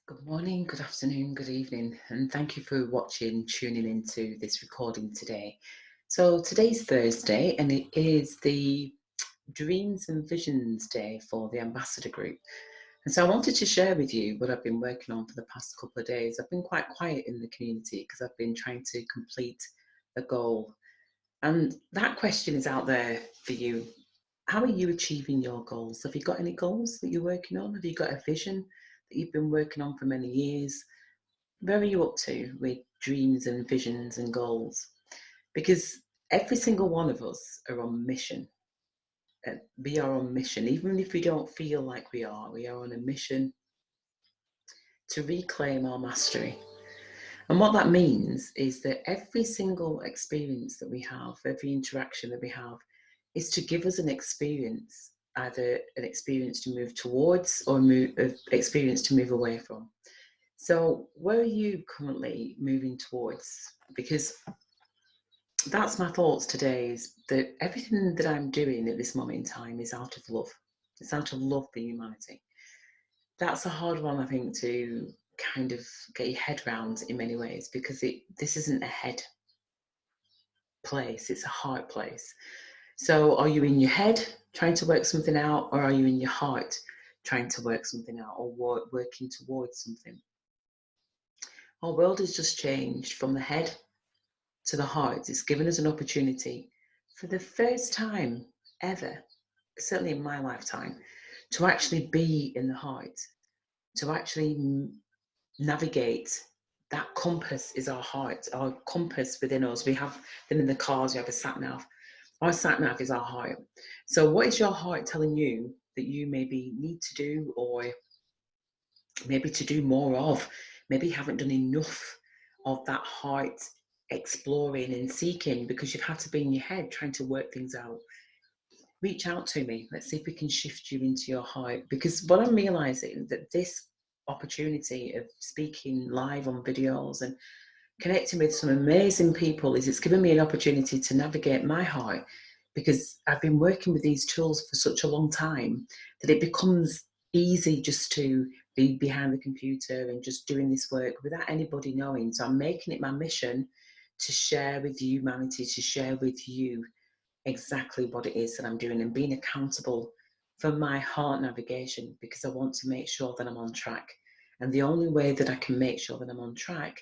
Good morning, good afternoon, good evening, and thank you for watching, tuning into this recording today. So, today's Thursday, and it is the Dreams and Visions Day for the Ambassador Group. And so, I wanted to share with you what I've been working on for the past couple of days. I've been quite quiet in the community because I've been trying to complete a goal. And that question is out there for you. How are you achieving your goals? Have you got any goals that you're working on? Have you got a vision that you've been working on for many years? Where are you up to with dreams and visions and goals? Because every single one of us are on mission. We are on mission, even if we don't feel like we are. We are on a mission to reclaim our mastery. And what that means is that every single experience that we have, every interaction that we have, is to give us an experience, either an experience to move towards or an experience to move away from. So, where are you currently moving towards? Because that's my thoughts today, is that everything that I'm doing at this moment in time is out of love. It's out of love for humanity. That's a hard one, I think, to kind of get your head around in many ways, because this isn't a head place, it's a heart place. So, are you in your head trying to work something out, or are you in your heart trying to work something out, or working towards something? Our world has just changed from the head to the heart. It's given us an opportunity for the first time ever, certainly in my lifetime, to actually be in the heart, to actually navigate. That compass is our heart, our compass within us. We have them in the cars, we have a sat nav. Our sat nav is our heart. So, what is your heart telling you that you maybe need to do, or maybe to do more of? Maybe you haven't done enough of that heart exploring and seeking because you've had to be in your head trying to work things out. Reach out to me. Let's see if we can shift you into your heart. Because what I'm realizing that this opportunity of speaking live on videos and connecting with some amazing people is it's given me an opportunity to navigate my heart, because I've been working with these tools for such a long time that it becomes easy just to be behind the computer and just doing this work without anybody knowing. So I'm making it my mission to share with humanity, to share with you exactly what it is that I'm doing, and being accountable for my heart navigation, because I want to make sure that I'm on track. And the only way that I can make sure that I'm on track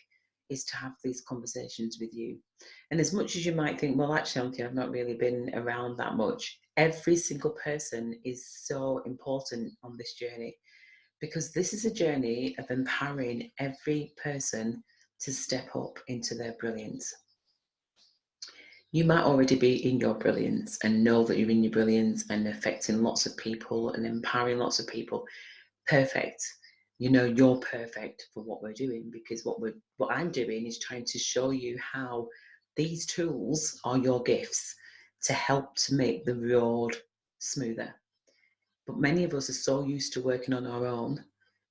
is to have these conversations with you. And as much as you might think, well, actually, Anthony, I've not really been around that much, every single person is so important on this journey, because this is a journey of empowering every person to step up into their brilliance. You might already be in your brilliance and know that you're in your brilliance and affecting lots of people and empowering lots of people. Perfect. You know you're perfect for what we're doing, because what I'm doing is trying to show you how these tools are your gifts to help to make the road smoother. But many of us are so used to working on our own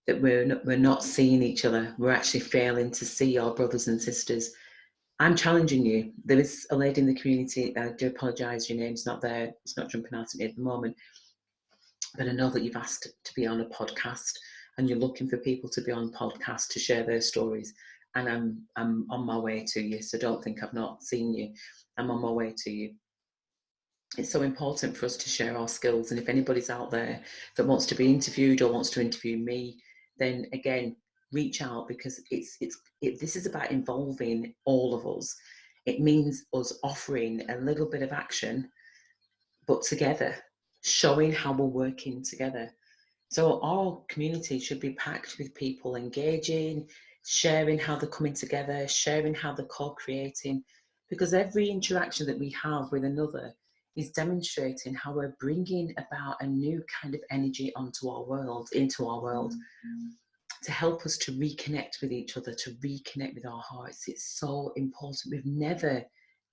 that we're not seeing each other. We're actually failing to see our brothers and sisters. I'm challenging you. There is a lady in the community, I do apologise, your name's not there, it's not jumping out at me at the moment, but I know that you've asked to be on a podcast and you're looking for people to be on podcast to share their stories. And I'm on my way to you, so don't think I've not seen you. I'm on my way to you. It's so important for us to share our skills. And if anybody's out there that wants to be interviewed or wants to interview me, then again, reach out, because this is about involving all of us. It means us offering a little bit of action, but together, showing how we're working together. So our community should be packed with people engaging, sharing how they're coming together, sharing how they're co-creating, because every interaction that we have with another is demonstrating how we're bringing about a new kind of energy onto our world, into our world, to help us to reconnect with each other, to reconnect with our hearts. It's so important. We've never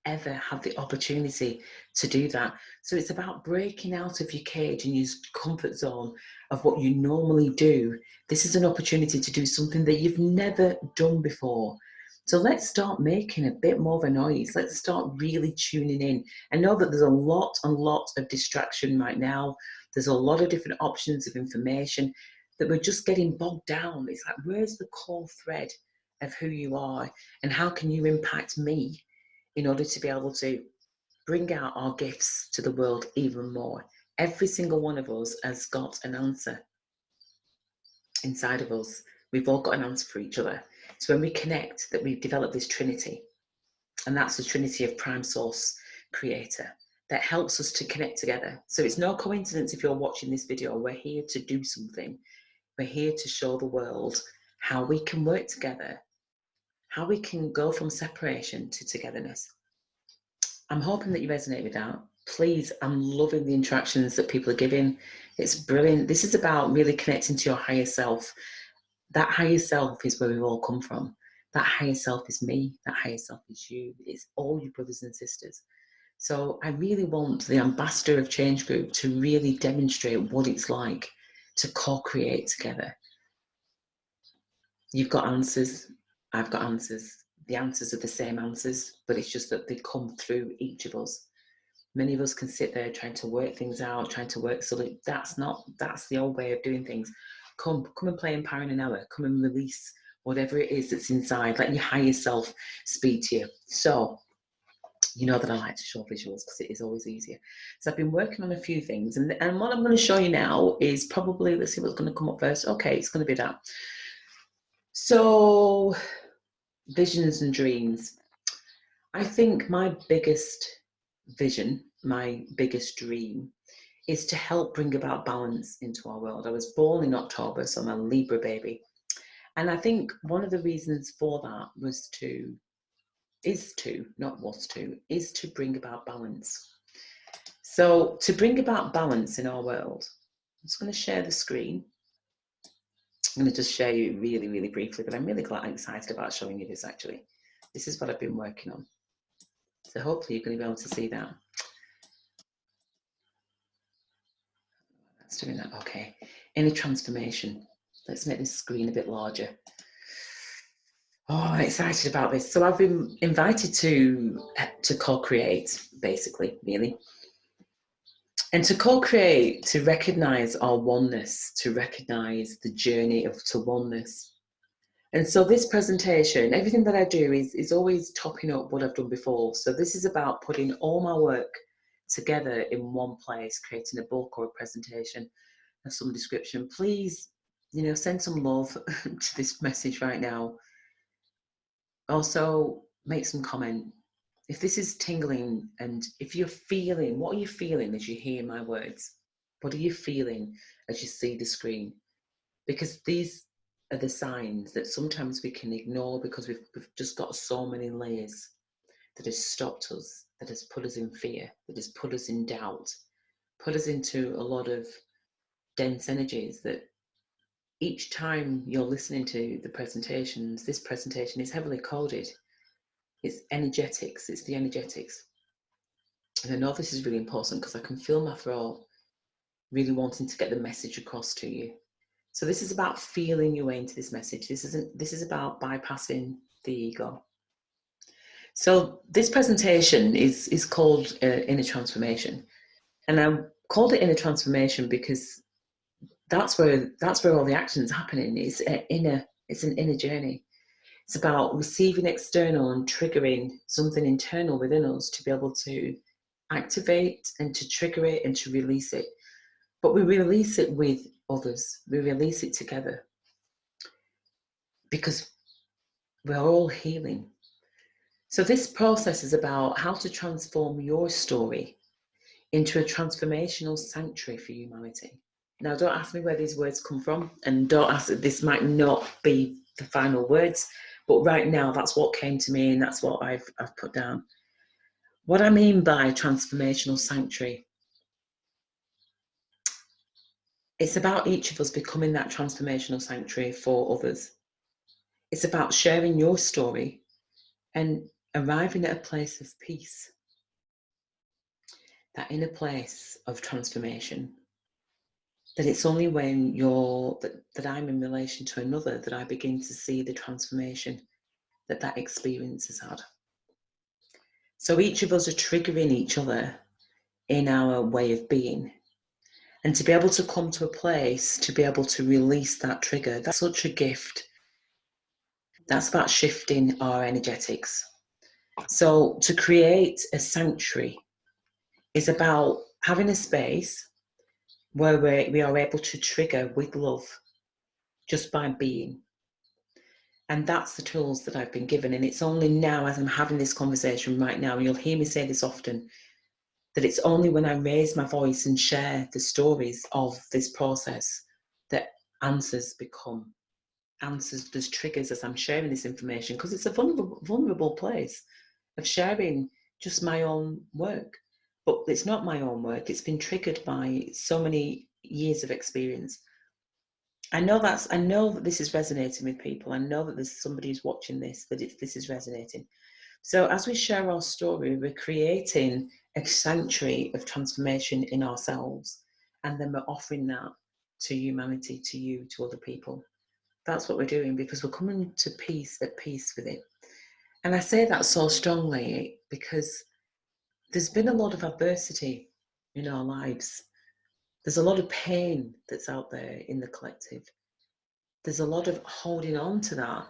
ever had the opportunity to do that. So it's about breaking out of your cage and your comfort zone of what you normally do. This is an opportunity to do something that you've never done before. So let's start making a bit more of a noise. Let's start really tuning in. I know that there's a lot of distraction right now. There's a lot of different options of information. that we're just getting bogged down. It's like, where's the core thread of who you are, and how can you impact me in order to be able to bring out our gifts to the world even more? Every single one of us has got an answer inside of us. We've all got an answer for each other. So when we connect, that we've developed this trinity, and that's the trinity of prime source creator that helps us to connect together. So it's no coincidence if you're watching this video. We're here to do something. We're here to show the world how we can work together, how we can go from separation to togetherness. I'm hoping that you resonate with that. Please, I'm loving the interactions that people are giving. It's brilliant. This is about really connecting to your higher self. That higher self is where we've all come from. That higher self is me. That higher self is you. It's all your brothers and sisters. So I really want the ambassador of Change Group to really demonstrate what it's like to co-create together. You've got answers. I've got answers. The answers are the same answers, but it's just that they come through each of us. Many of us can sit there trying to work things out, trying to work. So that's the old way of doing things. Come and play in Power in an Hour. Come and release whatever it is that's inside. Let your higher self speak to you. So you know that I like to show visuals because it is always easier. So I've been working on a few things, and what I'm going to show you now is probably, let's see what's going to come up first. Okay, it's going to be that. So visions and dreams. I think my biggest vision, my biggest dream, is to help bring about balance into our world. I was born in October, so I'm a Libra baby. And I think one of the reasons for that is to bring about balance. So to bring about balance in our world, I'm just going to share the screen. I'm going to just share you really, really briefly, but I'm really quite excited about showing you this actually. This is what I've been working on. So hopefully you're going to be able to see that. That's doing that, okay. Inner transformation. Let's make this screen a bit larger. Oh, I'm excited about this. So I've been invited to co-create, basically, really. And to co-create, to recognize our oneness, to recognize the journey to oneness. And so this presentation, everything that I do is always topping up what I've done before. So this is about putting all my work together in one place, creating a book or a presentation of some description. Please, send some love to this message right now. Also, make some comment. If this is tingling, and if you're feeling, what are you feeling as you hear my words? What are you feeling as you see the screen? Because these are the signs that sometimes we can ignore because we've just got so many layers that has stopped us, that has put us in fear, that has put us in doubt, put us into a lot of dense energies that each time you're listening to the presentations, this presentation is heavily coded. It's energetics, it's the energetics. And I know this is really important because I can feel my throat really wanting to get the message across to you. So this is about feeling your way into this message. This is about bypassing the ego. So this presentation is called Inner Transformation. And I called it Inner Transformation because that's where all the action's happening. It's an inner journey. It's about receiving external and triggering something internal within us to be able to activate and to trigger it and to release it. But we release it with others. We release it together because we're all healing. So this process is about how to transform your story into a transformational sanctuary for humanity. Now, don't ask me where these words come from, and don't ask, this might not be the final words, but right now that's what came to me and that's what I've put down. What I mean by transformational sanctuary, it's about each of us becoming that transformational sanctuary for others. It's about sharing your story and arriving at a place of peace, that inner place of transformation. That it's only when that I'm in relation to another that I begin to see the transformation that experience has had. So each of us are triggering each other in our way of being. And to be able to come to a place, to be able to release that trigger, that's such a gift. That's about shifting our energetics. So to create a sanctuary is about having a space where we are able to trigger with love just by being. And that's the tools that I've been given. And it's only now, as I'm having this conversation right now, and you'll hear me say this often, that it's only when I raise my voice and share the stories of this process that answers become answers. There's triggers as I'm sharing this information, because it's a vulnerable place of sharing just my own work. But it's not my own work. It's been triggered by so many years of experience. I know that this is resonating with people. I know that there's somebody who's watching this, that this is resonating. So as we share our story, we're creating a sanctuary of transformation in ourselves, and then we're offering that to humanity, to you, to other people. That's what we're doing, because we're coming to peace, at peace with it. And I say that so strongly because there's been a lot of adversity in our lives. There's a lot of pain that's out there in the collective. There's a lot of holding on to that.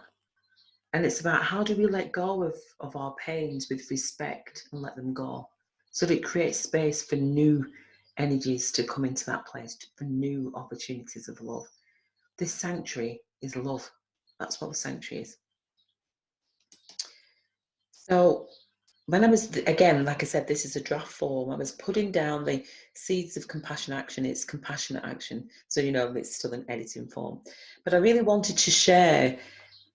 And it's about, how do we let go of our pains with respect and let them go, so that it creates space for new energies to come into that place, for new opportunities of love. This sanctuary is love. That's what the sanctuary is. So when I was, again, like I said, this is a draft form. I was putting down the seeds of compassion action. It's compassionate action. So, it's still an editing form. But I really wanted to share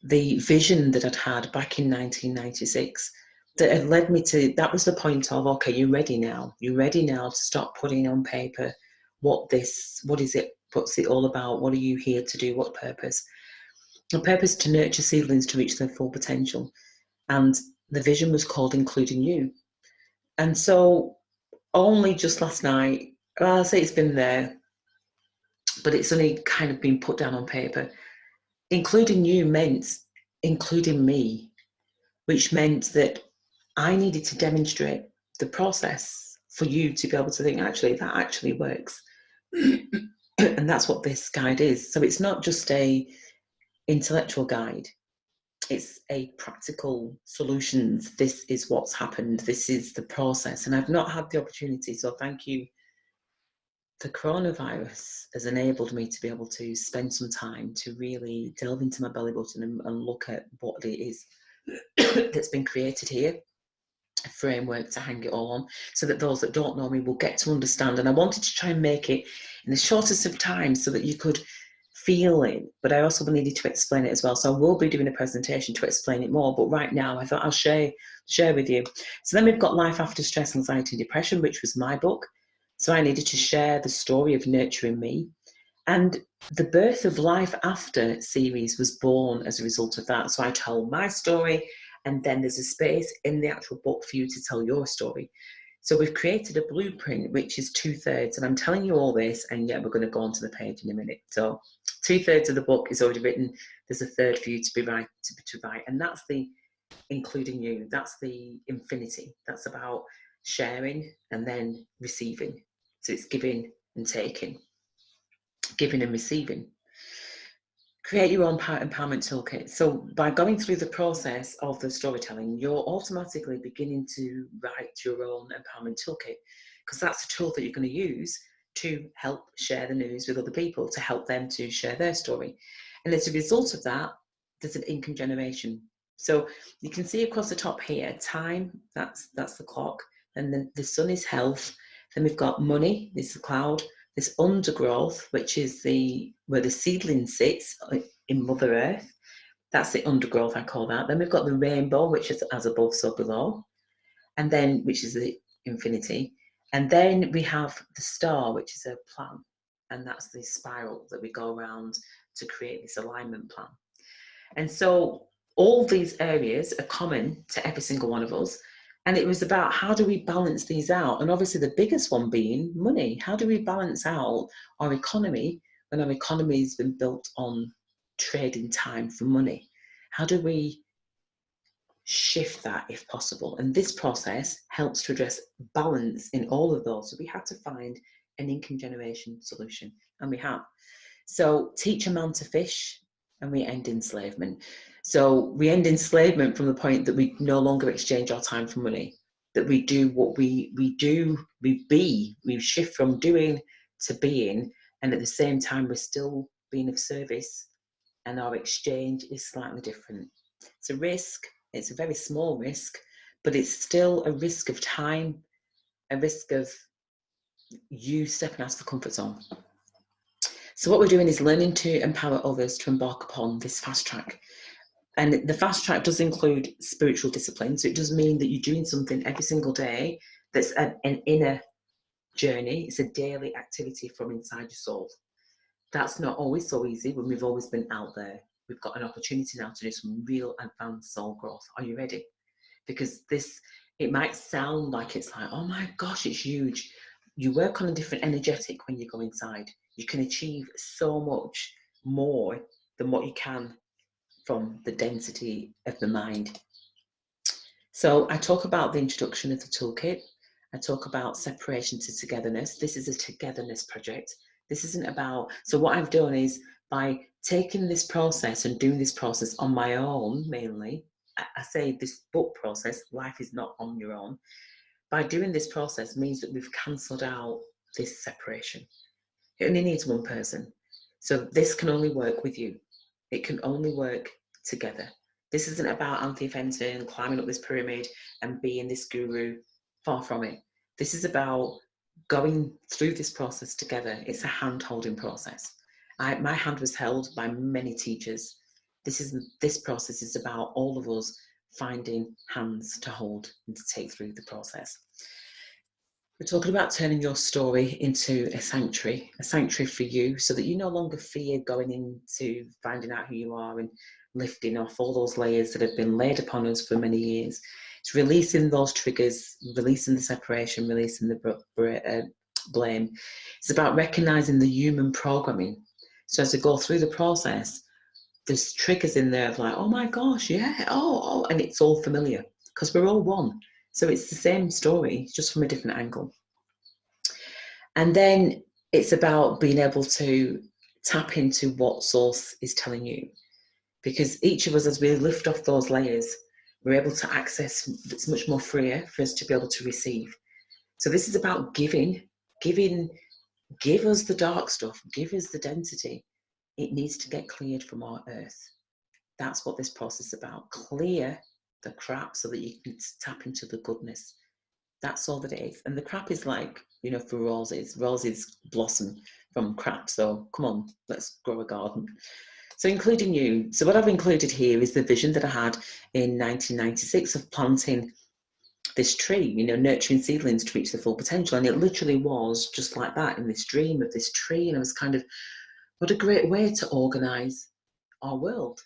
the vision that I'd had back in 1996 that had led me to, that was the point of, okay, you're ready now. You're ready now to start putting on paper what is it, what's it all about? What are you here to do? What purpose? The purpose to nurture seedlings to reach their full potential. And the vision was called Including You. And so only just last night, well, I'll say it's been there, but it's only kind of been put down on paper. Including you meant including me, which meant that I needed to demonstrate the process for you to be able to think, actually, that actually works. And that's what this guide is. So it's not just a intellectual guide. It's a practical solutions. This is what's happened. This is the process. And I've not had the opportunity. So thank you. The coronavirus has enabled me to be able to spend some time to really delve into my belly button and look at what it is that's been created here, a framework to hang it all on, so that those that don't know me will get to understand. And I wanted to try and make it in the shortest of time so that you could feel it, but I also needed to explain it as well. So I will be doing a presentation to explain it more, but right now I thought I'll share with you. So then we've got Life After Stress, Anxiety and Depression, which was my book. So I needed to share the story of nurturing me. And the Birth of Life After series was born as a result of that. So I tell my story, and then there's a space in the actual book for you to tell your story. So we've created a blueprint, which is 2/3, and I'm telling you all this, and yet we're going to go onto the page in a minute. So 2/3 of the book is already written. There's a third for you to write, and that's the Including You. That's the infinity. That's about sharing and then receiving. So it's giving and taking, giving and receiving. Create your own empowerment toolkit. So by going through the process of the storytelling, you're automatically beginning to write your own empowerment toolkit, because that's a tool that you're going to use to help share the news with other people, to help them to share their story. And as a result of that, there's an income generation. So you can see across the top here, time, that's the clock. And the sun is health. Then we've got money, this is the cloud. This undergrowth, which is where the seedling sits in Mother Earth. That's the undergrowth, I call that. Then we've got the rainbow, which is as above, so below. And then, which is the infinity. And then we have the star, which is a plan. And that's the spiral that we go around to create this alignment plan. And so all these areas are common to every single one of us. And it was about, how do we balance these out? And obviously the biggest one being money. How do we balance out our economy when our economy has been built on trading time for money? How do we shift that if possible? And this process helps to address balance in all of those. So we had to find an income generation solution, and we have. So teach a man to fish, and we end enslavement. So we end enslavement from the point that we no longer exchange our time for money, that we do what we do, we shift from doing to being, and at the same time we're still being of service, and our exchange is slightly different. It's a risk, it's a very small risk, but it's still a risk of time, a risk of you stepping out of the comfort zone. So what we're doing is learning to empower others to embark upon this fast track. And the fast track does include spiritual discipline. So it does mean that you're doing something every single day that's an inner journey. It's a daily activity from inside your soul. That's not always so easy when we've always been out there. We've got an opportunity now to do some real advanced soul growth. Are you ready? Because it might sound like it's like, oh my gosh, it's huge. You work on a different energetic when you go inside. You can achieve so much more than what you can from the density of the mind. So I talk about the introduction of the toolkit. I talk about separation to togetherness. This is a togetherness project. This isn't about, so what I've done is by taking this process and doing this process on my own, mainly, I say this book process, life is not on your own. By doing this process means that we've cancelled out this separation. It only needs one person. So this can only work with you. It can only work together. This isn't about Anthony Fenton climbing up this pyramid and being this guru. Far from it. This is about going through this process together. It's a hand-holding process. My hand was held by many teachers. This process is about all of us finding hands to hold and to take through the process. We're talking about turning your story into a sanctuary for you, so that you no longer fear going into finding out who you are and lifting off all those layers that have been laid upon us for many years. It's releasing those triggers, releasing the separation, releasing the blame. It's about recognizing the human programming. So as we go through the process, there's triggers in there of like, oh my gosh, yeah, oh, and it's all familiar because we're all one. So it's the same story, just from a different angle. And then it's about being able to tap into what source is telling you. Because each of us, as we lift off those layers, we're able to access, it's much more freer for us to be able to receive. So this is about giving, give us the dark stuff, give us the density. It needs to get cleared from our earth. That's what this process is about. Clear the crap so that you can tap into the goodness. That's all that it is. And the crap is like, for roses blossom from crap. So come on, let's grow a garden. So including you. So what I've included here is the vision that I had in 1996 of planting this tree, nurturing seedlings to reach their full potential. And it literally was just like that, in this dream of this tree. And I was kind of, what a great way to organise our world.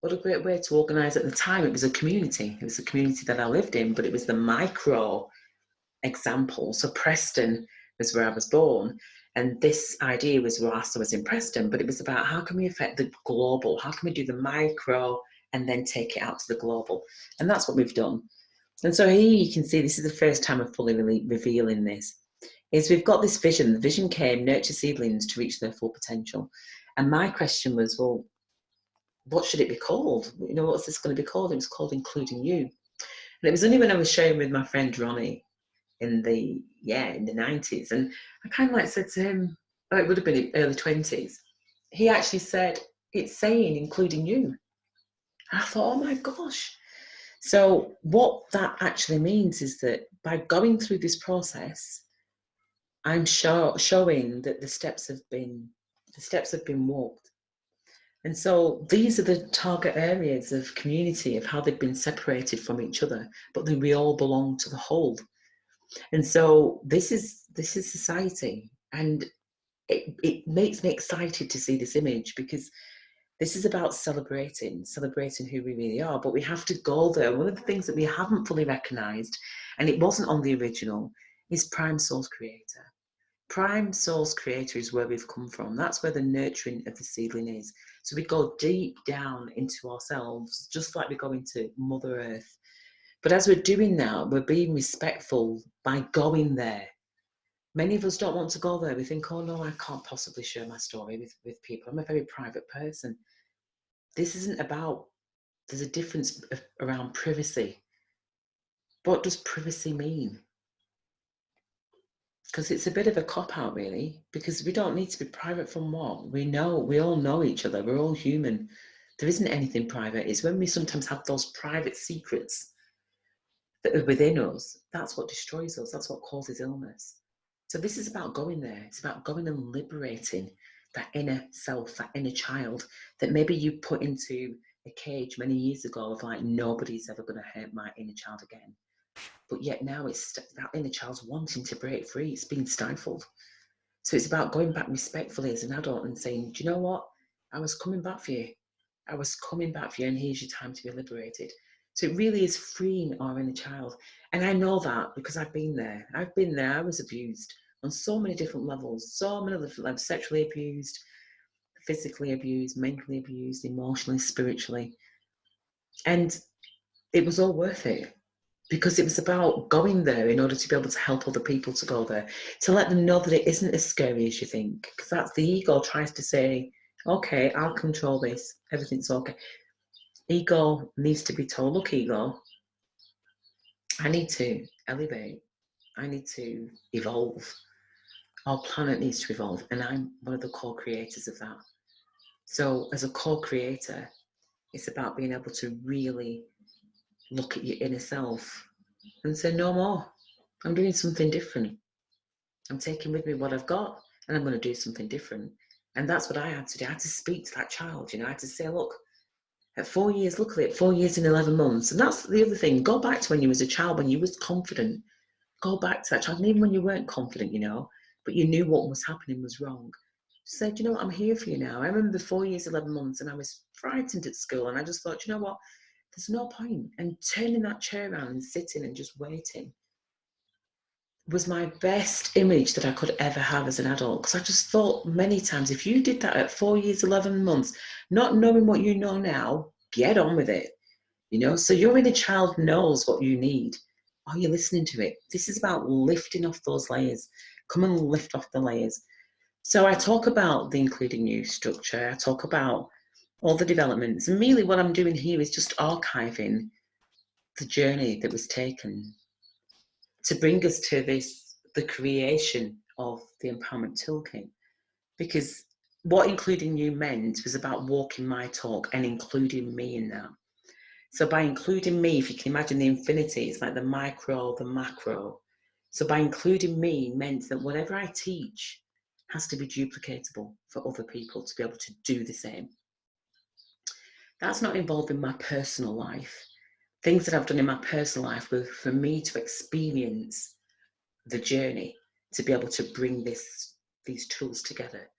What a great way to organise at the time. It was a community. It was a community that I lived in, but it was the micro example. So Preston was where I was born. And this idea was whilst I was in Preston, but it was about how can we affect the global? How can we do the micro and then take it out to the global? And that's what we've done. And so here you can see, this is the first time I'm fully revealing this, is we've got this vision. The vision came, nurture seedlings to reach their full potential. And my question was, well, what should it be called? What's this going to be called? It was called Including You. And it was only when I was sharing with my friend Ronnie in the 90s, and I kind of said to him, it would have been early 20s, he actually said, it's saying including you. And I thought, oh my gosh. So what that actually means is that by going through this process, I'm showing that the steps have been walked. And so these are the target areas of community, of how they've been separated from each other, but then we all belong to the whole. And so this is society, and it makes me excited to see this image, because this is about celebrating who we really are. But we have to go there. One of the things that we haven't fully recognised, and it wasn't on the original, is Prime Source Creator. Prime Source Creator is where we've come from. That's where the nurturing of the seedling is. So we go deep down into ourselves, just like we go into Mother Earth. But as we're doing that, we're being respectful by going there. Many of us don't want to go there. We think, oh no, I can't possibly share my story with people. I'm a very private person. This isn't about, there's a difference around privacy. What does privacy mean? Because it's a bit of a cop-out, really, because we don't need to be private from what? We all know each other. We're all human. There isn't anything private. It's when we sometimes have those private secrets that are within us. That's what destroys us. That's what causes illness. So this is about going there. It's about going and liberating that inner self, that inner child that maybe you put into a cage many years ago of like, nobody's ever going to hurt my inner child again. But yet now it's that inner child's wanting to break free. It's being stifled. So it's about going back respectfully as an adult and saying, do you know what? I was coming back for you. I was coming back for you, and here's your time to be liberated. So it really is freeing our inner child. And I know that because I've been there. I was abused on so many different levels, sexually abused, physically abused, mentally abused, emotionally, spiritually. And it was all worth it, because it was about going there in order to be able to help other people to go there, to let them know that it isn't as scary as you think. Because that's the ego tries to say, okay, I'll control this, everything's okay. Ego needs to be told, look, ego, I need to elevate, I need to evolve. Our planet needs to evolve, and I'm one of the co-creators of that. So as a co-creator, it's about being able to really look at your inner self and say, no more. I'm doing something different. I'm taking with me what I've got, and I'm going to do something different. And that's what I had to do. I had to speak to that child, I had to say, look, at 4 years, luckily at 4 years and 11 months, and that's the other thing, go back to when you was a child, when you was confident. Go back to that child, and even when you weren't confident, but you knew what was happening was wrong. Said, you know what, I'm here for you now. I remember 4 years, 11 months, and I was frightened at school, and I just thought, you know what, there's no point. And turning that chair around and sitting and just waiting was my best image that I could ever have as an adult. Because I just thought many times, if you did that at 4 years, 11 months, not knowing what you know now, get on with it. So your inner child knows what you need. Are you listening to it? This is about lifting off those layers. Come and lift off the layers. So I talk about the including you structure. I talk about all the developments. And really what I'm doing here is just archiving the journey that was taken to bring us to the creation of the Empowerment Toolkit. Because what including you meant was about walking my talk and including me in that. So by including me, if you can imagine the infinity, it's like the micro, the macro. So by including me meant that whatever I teach has to be duplicatable for other people to be able to do the same. That's not involving my personal life. Things that I've done in my personal life were for me to experience the journey, to be able to bring these tools together.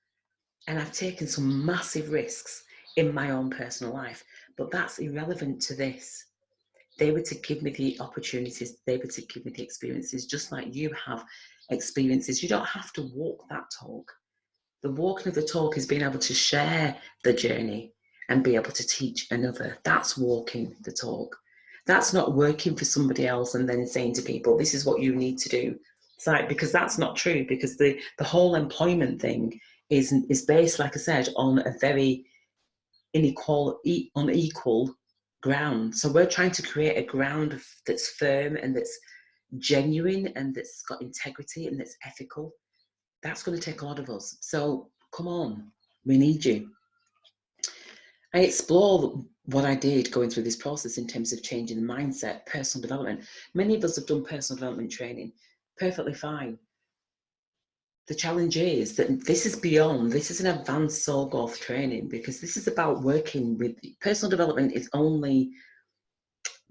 And I've taken some massive risks in my own personal life, but that's irrelevant to this. They were to give me the opportunities, they were to give me the experiences, just like you have experiences. You don't have to walk that talk. The walking of the talk is being able to share the journey and be able to teach another. That's walking the talk. That's not working for somebody else and then saying to people, this is what you need to do. It's like, because that's not true, because the whole employment thing is based, like I said, on a very unequal ground. So we're trying to create a ground that's firm and that's genuine and that's got integrity and that's ethical. That's going to take a lot of us. So come on, we need you. I explore what I did going through this process in terms of changing the mindset, personal development. Many of us have done personal development training, perfectly fine. The challenge is that this is an advanced soul growth training, because this is about working with personal development. Is only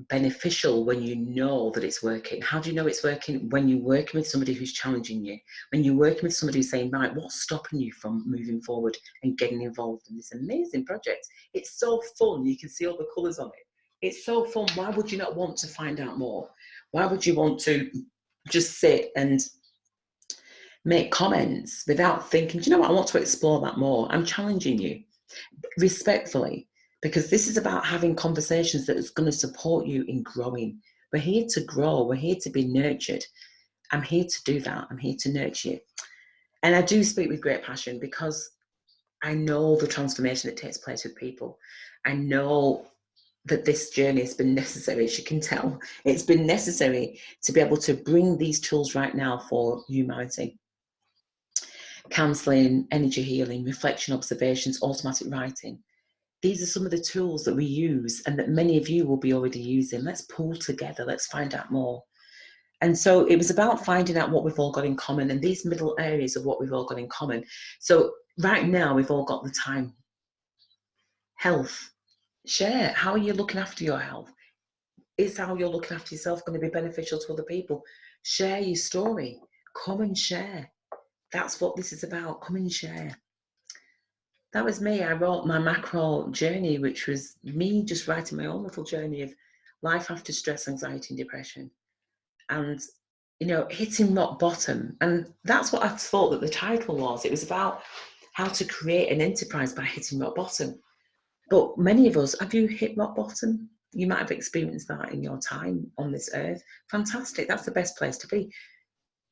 beneficial when you know that it's working. How do you know it's working? When you're working with somebody who's challenging you, when you're working with somebody who's saying, right, what's stopping you from moving forward and getting involved in this amazing project? It's so fun. You can see all the colours on it. It's so fun. Why would you not want to find out more? Why would you want to just sit and make comments without thinking, do you know what, I want to explore that more? I'm challenging you respectfully, because this is about having conversations that is going to support you in growing. We're here to grow. We're here to be nurtured. I'm here to do that. I'm here to nurture you. And I do speak with great passion because I know the transformation that takes place with people. I know that this journey has been necessary, as you can tell. It's been necessary to be able to bring these tools right now for humanity. Counselling, energy healing, reflection observations, automatic writing. These are some of the tools that we use and that many of you will be already using. Let's pull together, let's find out more. And so it was about finding out what we've all got in common and these middle areas of what we've all got in common. So right now, we've all got the time. Health. Share. How are you looking after your health? Is how you're looking after yourself going to be beneficial to other people? Share your story. Come and share. That's what this is about. Come and share. That was me. I wrote my macro journey, which was me just writing my own little journey of life after stress, anxiety, and depression. And, hitting rock bottom. And that's what I thought that the title was. It was about how to create an enterprise by hitting rock bottom. But many of us, have you hit rock bottom? You might have experienced that in your time on this earth. Fantastic. That's the best place to be.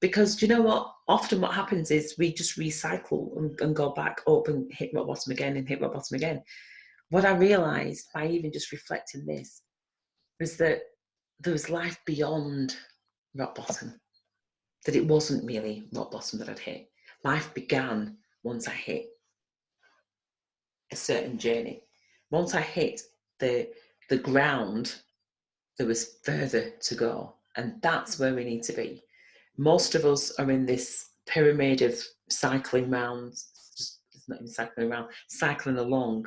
Because do you know what? Often what happens is we just recycle and go back up and hit rock bottom again and hit rock bottom again. What I realised by even just reflecting this was that there was life beyond rock bottom, that it wasn't really rock bottom that I'd hit. Life began once I hit a certain journey. Once I hit the ground, there was further to go. And that's where we need to be. Most of us are in this pyramid of cycling round, it's not even cycling around, cycling along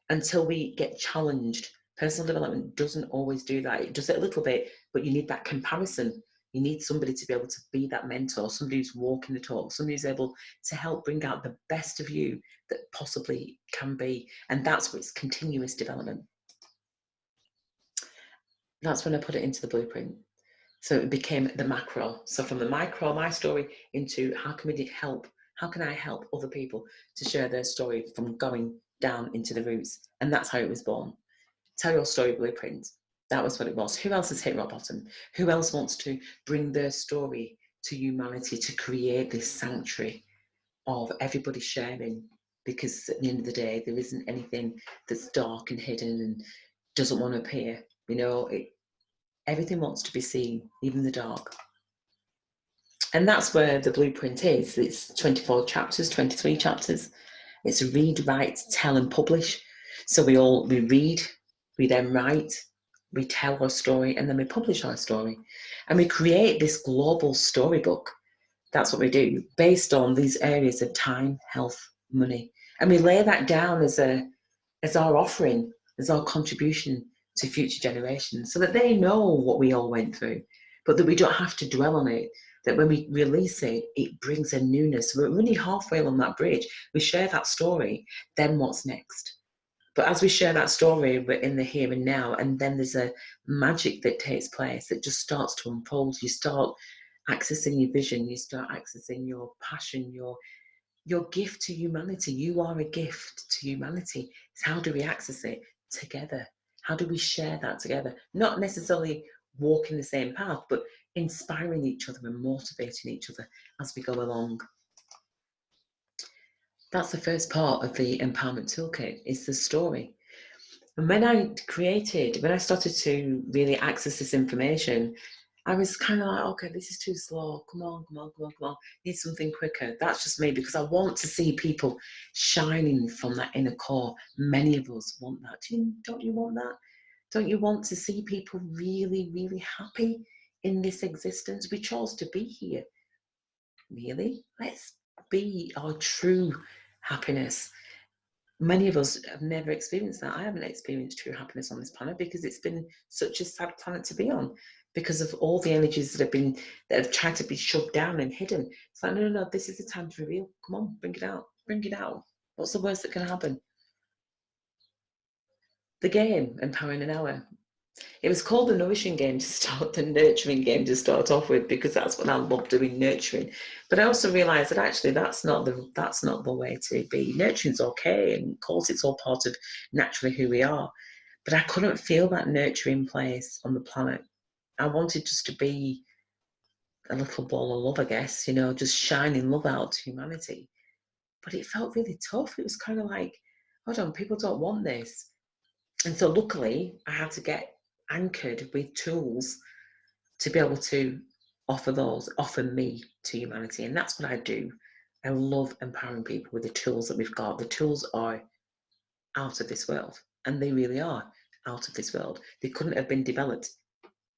until we get challenged. Personal development doesn't always do that. It does it a little bit, but you need that comparison. You need somebody to be able to be that mentor, somebody who's walking the talk, somebody who's able to help bring out the best of you that possibly can be. And that's what's continuous development. That's when I put it into the blueprint. So it became the macro. So from the micro, my story, into how can we help? How can I help other people to share their story from going down into the roots? And that's how it was born. Tell your story blueprint. That was what it was. Who else has hit rock bottom? Who else wants to bring their story to humanity to create this sanctuary of everybody sharing? Because at the end of the day, there isn't anything that's dark and hidden and doesn't want to appear. Everything wants to be seen, even the dark. And that's where the blueprint is. It's 24 chapters, 23 chapters. It's read, write, tell, and publish. So we read, we then write, we tell our story, and then we publish our story. And we create this global storybook. That's what we do, based on these areas of time, health, money. And we lay that down as our offering, as our contribution to future generations, so that they know what we all went through, but that we don't have to dwell on it, that when we release it, it brings a newness. We're only halfway on that bridge. We share that story, then what's next? But as we share that story, we're in the here and now, and then there's a magic that takes place that just starts to unfold. You start accessing your vision, you start accessing your passion, your gift to humanity. You are a gift to humanity. It's how do we access it? Together. How do we share that together? Not necessarily walking the same path, but inspiring each other and motivating each other as we go along. That's the first part of the empowerment toolkit, is the story. And when I started to really access this information, I was kind of like, okay, this is too slow. Come on. Need something quicker. That's just me, because I want to see people shining from that inner core. Many of us want that. Don't you want that? Don't you want to see people really, really happy in this existence? We chose to be here. Really? Let's be our true happiness. Many of us have never experienced that. I haven't experienced true happiness on this planet because it's been such a sad planet to be on, because of all the energies that have tried to be shoved down and hidden. It's like, no, this is the time to reveal. Come on, bring it out. What's the worst that can happen? The game, Empowering an Hour. It was called the nourishing game to start, the nurturing game to start off with, because that's what I love doing, nurturing. But I also realised that actually that's not the way to be. Nurturing's okay, and of course it's all part of naturally who we are. But I couldn't feel that nurturing place on the planet. I wanted just to be a little ball of love, I guess, you know, just shining love out to humanity. But it felt really tough. It was kind of like, hold on, people don't want this. And so luckily, I had to get anchored with tools to be able to offer me to humanity. And that's what I do. I love empowering people with the tools that we've got. The tools are out of this world, and they really are out of this world. They couldn't have been developed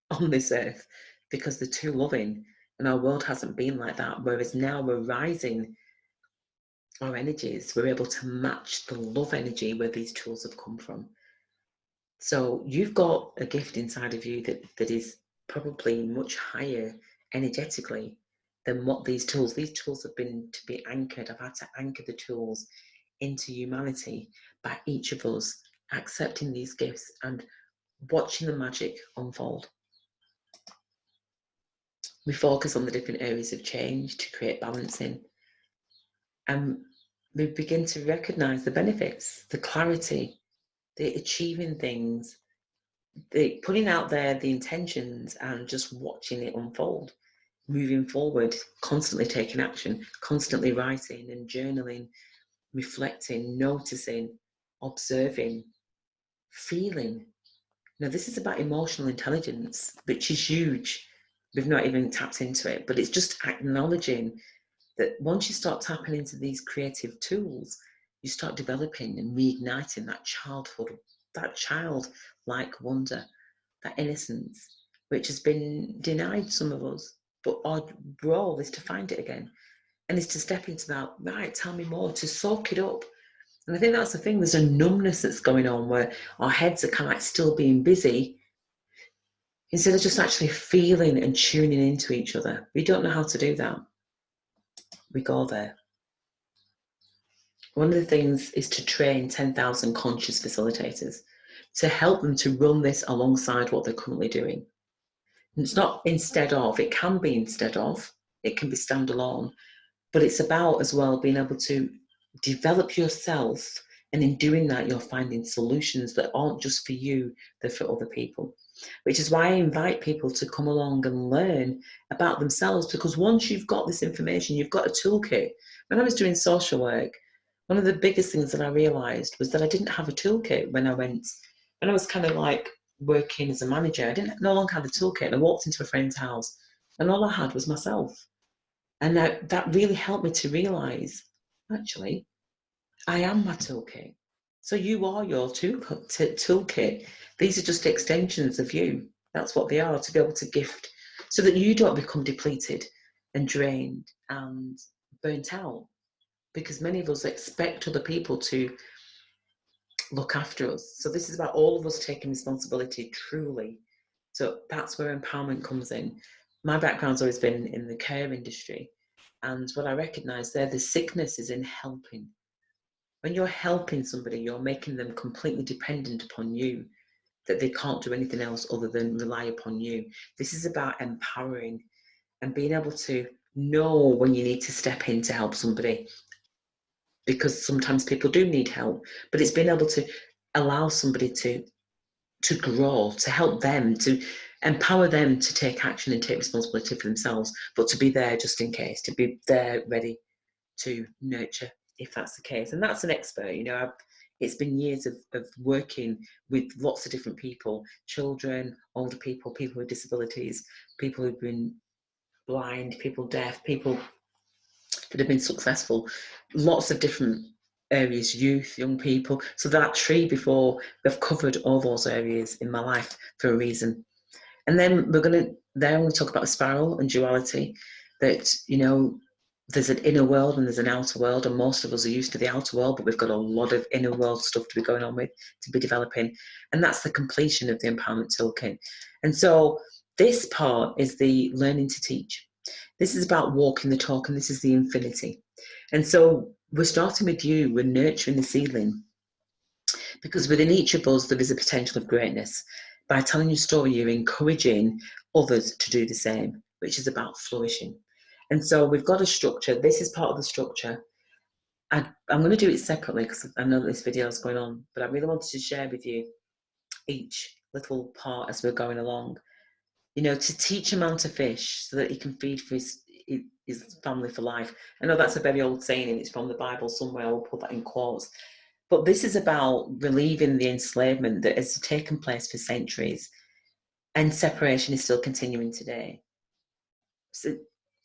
on this earth because they're too loving, and our world hasn't been like that. Whereas now we're rising our energies, we're able to match the love energy where these tools have come from. So you've got a gift inside of you that is probably much higher energetically than what these tools have been to be anchored. I've had to anchor the tools into humanity by each of us accepting these gifts and watching the magic unfold. We focus on the different areas of change to create balance in, and we begin to recognize the benefits, the clarity, the achieving things, the putting out there the intentions and just watching it unfold, moving forward, constantly taking action, constantly writing and journaling, reflecting, noticing, observing, feeling. Now, this is about emotional intelligence, which is huge. We've not even tapped into it, but it's just acknowledging that once you start tapping into these creative tools, you start developing and reigniting that childhood, that childlike wonder, that innocence, which has been denied some of us. But our role is to find it again, and is to step into that, right, tell me more, to soak it up. And I think that's the thing, there's a numbness that's going on where our heads are kind of like still being busy instead of just actually feeling and tuning into each other. We don't know how to do that. We go there. One of the things is to train 10,000 conscious facilitators to help them to run this alongside what they're currently doing. And it's not instead of, it can be instead of, it can be standalone, but it's about as well being able to develop yourself. And in doing that, you're finding solutions that aren't just for you, they're for other people. Which is why I invite people to come along and learn about themselves, because once you've got this information, you've got a toolkit. When I was doing social work, one of the biggest things that I realised was that I didn't have a toolkit when I was kind of like working as a manager. I no longer had the toolkit. And I walked into a friend's house and all I had was myself. And that really helped me to realise, actually, I am my toolkit. So you are your toolkit. These are just extensions of you. That's what they are, to be able to gift so that you don't become depleted and drained and burnt out. Because many of us expect other people to look after us. So this is about all of us taking responsibility truly. So that's where empowerment comes in. My background's always been in the care industry. And what I recognise there, the sickness is in helping. When you're helping somebody, you're making them completely dependent upon you, that they can't do anything else other than rely upon you. This is about empowering and being able to know when you need to step in to help somebody, because sometimes people do need help, but it's being able to allow somebody to grow, to help them, to empower them to take action and take responsibility for themselves, but to be there just in case, to be there ready to nurture if that's the case. And that's an expert, you know. It's been years of working with lots of different people, children, older people, people with disabilities, people who've been blind, people deaf, people that have been successful, lots of different areas, youth, young people. So that tree before, I've covered all those areas in my life for a reason. And then I'm going to talk about the spiral and duality, that, you know, there's an inner world and there's an outer world, and most of us are used to the outer world, but we've got a lot of inner world stuff to be going on with, to be developing. And that's the completion of the empowerment toolkit. And so this part is the learning to teach. This is about walking the talk, and this is the infinity. And so we're starting with you, we're nurturing the seedling, because within each of us there is a potential of greatness. By telling your story, you're encouraging others to do the same, which is about flourishing. And so we've got a structure. This is part of the structure. I'm going to do it separately because I know that this video is going on, but I really wanted to share with you each little part as we're going along. to teach a man to fish so that he can feed for his family for life. I know that's a very old saying and it's from the Bible somewhere. I'll put that in quotes. But this is about relieving the enslavement that has taken place for centuries, and separation is still continuing today. So,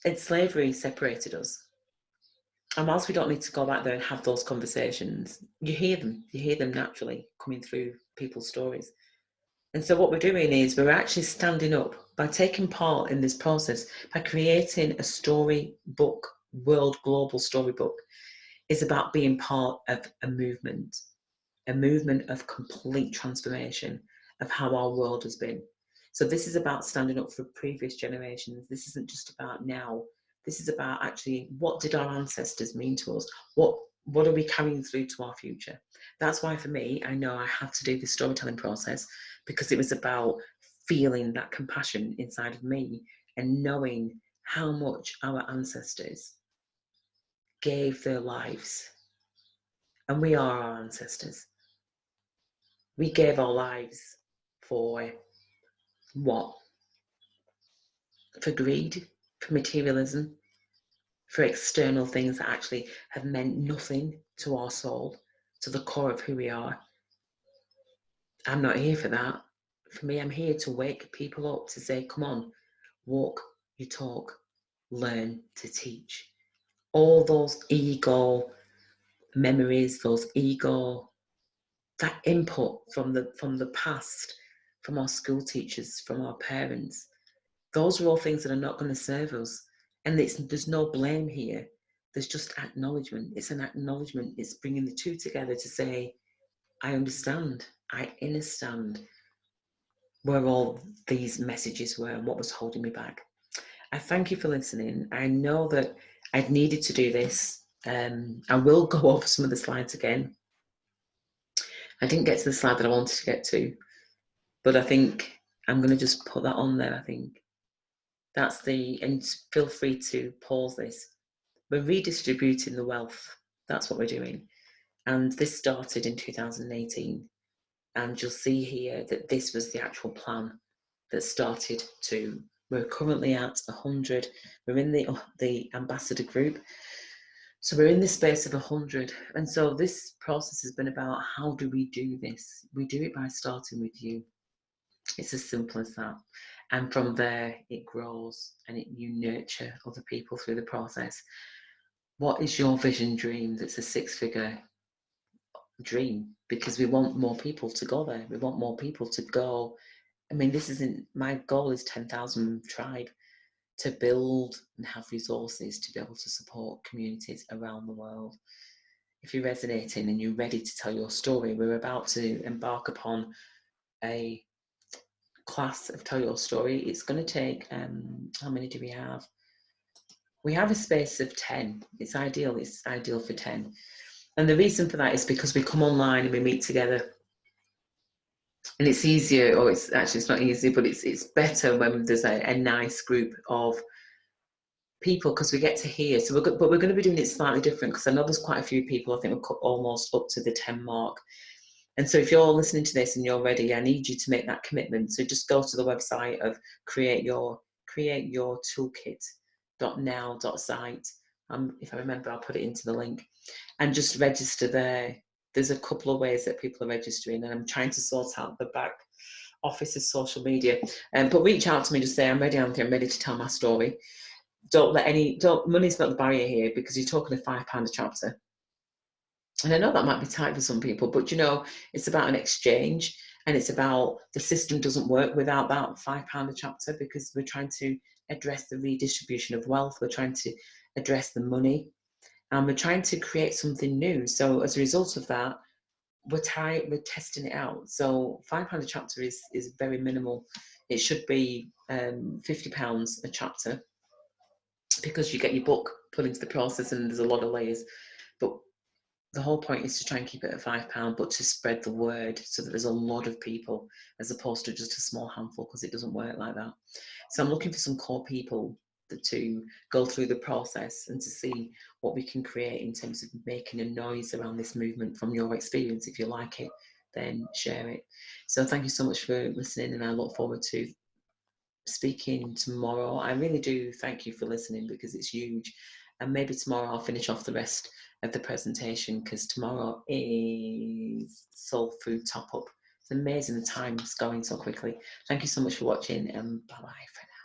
and slavery separated us. And whilst we don't need to go back there and have those conversations, you hear them naturally coming through people's stories. And so what we're doing is we're actually standing up by taking part in this process, by creating a storybook, world global storybook, is about being part of a movement of complete transformation of how our world has been. So this is about standing up for previous generations. This isn't just about now. This is about actually, what did our ancestors mean to us? What are we carrying through to our future? That's why for me, I know I had to do this storytelling process, because it was about feeling that compassion inside of me and knowing how much our ancestors gave their lives. And we are our ancestors. We gave our lives for what? For greed, for materialism, for external things that actually have meant nothing to our soul, to the core of who we are. I'm not here for that. For me, I'm here to wake people up, to say, come on, walk, you talk, learn to teach. All those ego memories, those ego, that input from the past, from our school teachers, from our parents, those are all things that are not going to serve us. And there's no blame here. There's just acknowledgement. It's an acknowledgement. It's bringing the two together to say, I understand. I understand where all these messages were and what was holding me back. I thank you for listening. I know that I've needed to do this. I will go over some of the slides again. I didn't get to the slide that I wanted to get to, but I think I'm going to just put that on there, I think. And feel free to pause this. We're redistributing the wealth. That's what we're doing. And this started in 2018. And you'll see here that this was the actual plan that started to, we're currently at 100. We're in the ambassador group. So we're in the space of 100. And so this process has been about, how do we do this? We do it by starting with you. It's as simple as that. And from there, it grows and you nurture other people through the process. What is your vision dream that's a 6-figure dream? Because we want more people to go there. We want more people to go. I mean, my goal is 10,000 tribe, to build and have resources to be able to support communities around the world. If you're resonating and you're ready to tell your story, we're about to embark upon a class of Tell Your Story. It's going to take, how many do we have? We have a space of 10. It's ideal for 10. And the reason for that is because we come online and we meet together. And it's easier, or it's not easier, but it's better when there's a nice group of people, because we get to hear. But we're going to be doing it slightly different, because I know there's quite a few people. I think we're almost up to the 10 mark. And so if you're listening to this and you're ready, I need you to make that commitment. So just go to the website of create your toolkit.now.site. If I remember, I'll put it into the link, and just register there. There's a couple of ways that people are registering, and I'm trying to sort out the back office of social media. But reach out to me, just say, I'm ready, Anthony, I'm ready to tell my story. Money's not the barrier here, because you're talking a £5 a chapter. And I know that might be tight for some people, but it's about an exchange, and it's about, the system doesn't work without that £5 a chapter, because we're trying to address the redistribution of wealth. We're trying to address the money, and we're trying to create something new. So as a result of that, we're testing it out. So £5 a chapter is very minimal. It should be £50 a chapter, because you get your book put into the process and there's a lot of layers. But the whole point is to try and keep it at £5, but to spread the word so that there's a lot of people, as opposed to just a small handful, because it doesn't work like that. So I'm looking for some core people to go through the process and to see what we can create in terms of making a noise around this movement from your experience. If you like it, then share it. So thank you so much for listening, and I look forward to speaking tomorrow. I really do thank you for listening because it's huge. And maybe tomorrow I'll finish off the rest of the presentation because tomorrow is Soul Food Top Up. It's amazing the time's going so quickly. Thank you so much for watching and bye bye for now.